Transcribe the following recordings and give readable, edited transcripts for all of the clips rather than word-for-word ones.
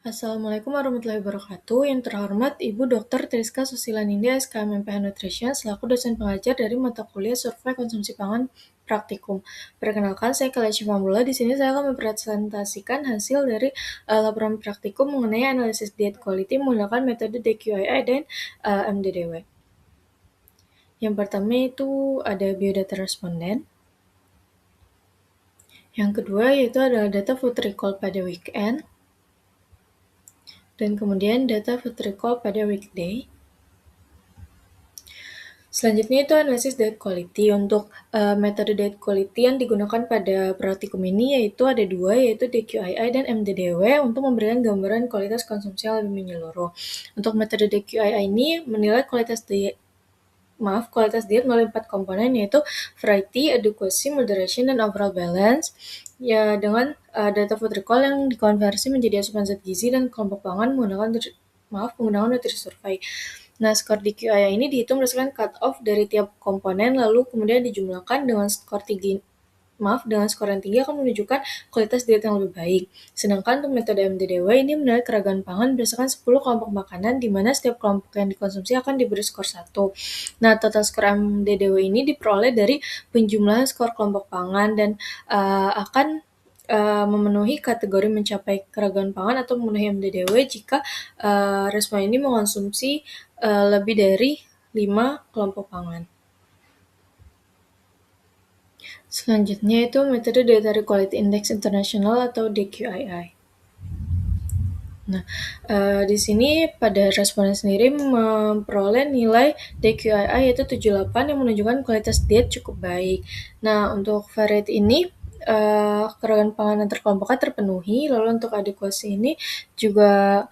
Assalamualaikum warahmatullahi wabarakatuh. Yang terhormat Ibu Dr. Triska Susila Nindya, SKM MPH Nutrition, selaku dosen pengajar dari mata kuliah Survei Konsumsi Pangan Praktikum. Perkenalkan, saya Kala Shifamula. Di sini saya akan mempresentasikan hasil dari laporan praktikum mengenai analisis diet quality menggunakan metode DQII dan MDDW. Yang pertama itu ada biodata responden. Yang kedua yaitu adalah data food recall pada weekend. Dan kemudian data food recall pada weekday. Selanjutnya itu analisis diet quality. Untuk metode diet quality yang digunakan pada praktikum ini yaitu ada dua, yaitu DQII dan MDDW untuk memberikan gambaran kualitas konsumsi yang lebih menyeluruh. Untuk metode DQII ini menilai kualitas diet melalui 4 komponen, yaitu variety, adequacy, moderation, dan overall balance. Ya, dengan data food recall yang dikonversi menjadi asupan zat gizi dan kelompok pangan menggunakan nutrisi survei. Nah, skor DQI ini dihitung berdasarkan cut-off dari tiap komponen, lalu kemudian dijumlahkan dengan skor yang tinggi akan menunjukkan kualitas diet yang lebih baik. Sedangkan untuk metode MDDW ini menilai keragaman pangan berdasarkan 10 kelompok makanan, di mana setiap kelompok yang dikonsumsi akan diberi skor 1. Nah, total skor MDDW ini diperoleh dari penjumlahan skor kelompok pangan dan akan memenuhi kategori mencapai keragaman pangan atau memenuhi MDDW jika respon ini mengonsumsi lebih dari 5 kelompok pangan. Selanjutnya itu metode Dietary Quality Index International atau DQII. Nah, di sini pada responden sendiri memperoleh nilai DQII yaitu 78 yang menunjukkan kualitas diet cukup baik. Nah, untuk variety ini keragaman pangan antar kelompoknya terpenuhi, lalu untuk adequacy ini juga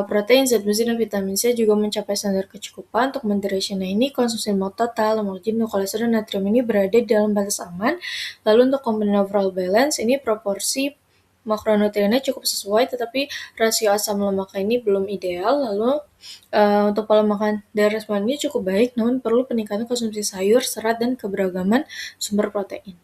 protein, zat besi, dan vitamin C juga mencapai standar kecukupan. Untuk moderation ini konsumsi lemak total, lemak jenuh, kolesterol, dan natrium ini berada dalam batas aman. Lalu untuk komponen overall balance ini proporsi makronutriennya cukup sesuai, tetapi rasio asam lemaknya ini belum ideal. Lalu untuk pola makan dari respon ini cukup baik, namun perlu peningkatan konsumsi sayur, serat, dan keberagaman sumber protein.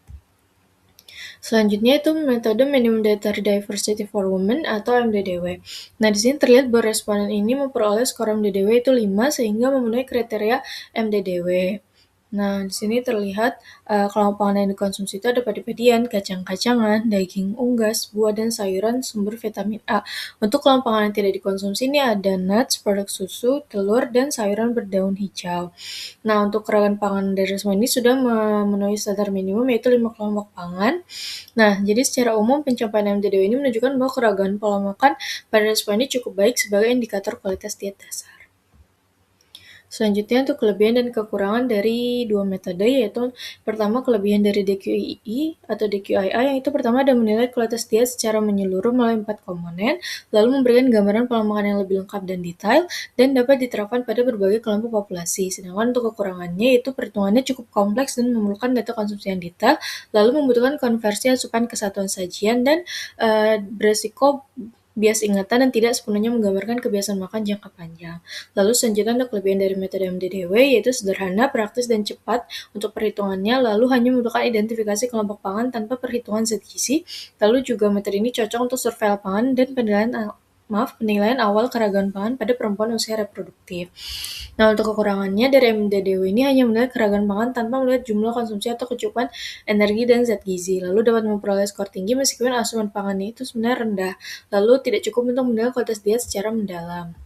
Selanjutnya itu metode Minimum Dietary Diversity for Women atau MDDW. Nah, di sini terlihat bahwa responden ini memperoleh skor MDDW itu 5 sehingga memenuhi kriteria MDDW. Nah, di sini terlihat kelompok pangan yang dikonsumsi itu ada padi-padian, kacang-kacangan, daging unggas, buah, dan sayuran sumber vitamin A. Untuk kelompok pangan yang tidak dikonsumsi ini ada nuts, produk susu, telur, dan sayuran berdaun hijau. Nah, untuk keragaman pangan dari respon ini sudah memenuhi standar minimum yaitu 5 kelompok pangan. Nah, jadi secara umum pencapaian MDDW ini menunjukkan bahwa keragaman pola makan pada respon ini cukup baik sebagai indikator kualitas diet dasar. Selanjutnya untuk kelebihan dan kekurangan dari dua metode, yaitu pertama kelebihan dari DQII atau DQII yang itu pertama ada menilai kualitas diet secara menyeluruh melalui 4 komponen, lalu memberikan gambaran pola makan yang lebih lengkap dan detail, dan dapat diterapkan pada berbagai kelompok populasi. Sedangkan untuk kekurangannya itu perhitungannya cukup kompleks dan memerlukan data konsumsi yang detail, lalu membutuhkan konversi asupan ke satuan sajian, dan beresiko bias ingatan dan tidak sepenuhnya menggambarkan kebiasaan makan jangka panjang. Lalu selanjutnya untuk kelebihan dari metode MDDW yaitu sederhana, praktis, dan cepat untuk perhitungannya, lalu hanya membutuhkan identifikasi kelompok pangan tanpa perhitungan zat gizi. Lalu juga metode ini cocok untuk survei lapangan dan penilaian awal keragaman pangan pada perempuan usia reproduktif. Nah, untuk kekurangannya dari MDDW ini hanya menilai keragaman pangan tanpa melihat jumlah konsumsi atau kecukupan energi dan zat gizi, lalu dapat memperoleh skor tinggi meskipun asupan pangannya itu sebenarnya rendah, lalu tidak cukup untuk menilai kualitas diet secara mendalam.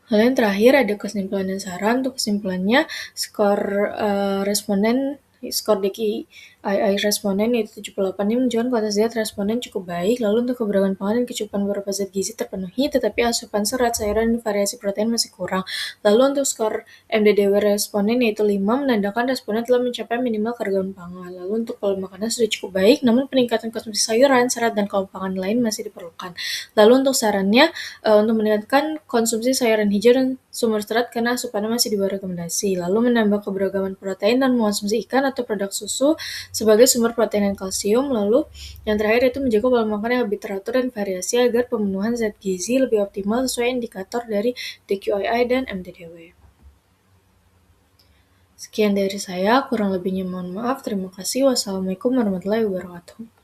Lalu yang terakhir ada kesimpulan dan saran. Untuk kesimpulannya, skor DQII responden yaitu 78 ini menunjukkan kualitas diet responden cukup baik. Lalu untuk keberagaman pangan dan kecukupan beberapa zat gizi terpenuhi, tetapi asupan serat, sayuran, dan variasi protein masih kurang. Lalu untuk skor MDDW responden yaitu 5 menandakan responden telah mencapai minimal keragaman pangan. Lalu untuk pola makanan sudah cukup baik, namun peningkatan konsumsi sayuran, serat, dan kelompok pangan lain masih diperlukan. Lalu untuk sarannya, untuk meningkatkan konsumsi sayuran hijau dan sumber serat karena asupannya masih di bawah rekomendasi. Lalu menambah keberagaman protein dan mengonsumsi ikan atau produk susu sebagai sumber protein dan kalsium. Lalu yang terakhir itu menjaga pola makan yang lebih teratur dan variasi agar pemenuhan zat gizi lebih optimal sesuai indikator dari DQII dan MDDW. Sekian dari saya, kurang lebihnya mohon maaf. Terima kasih. Wassalamualaikum warahmatullahi wabarakatuh.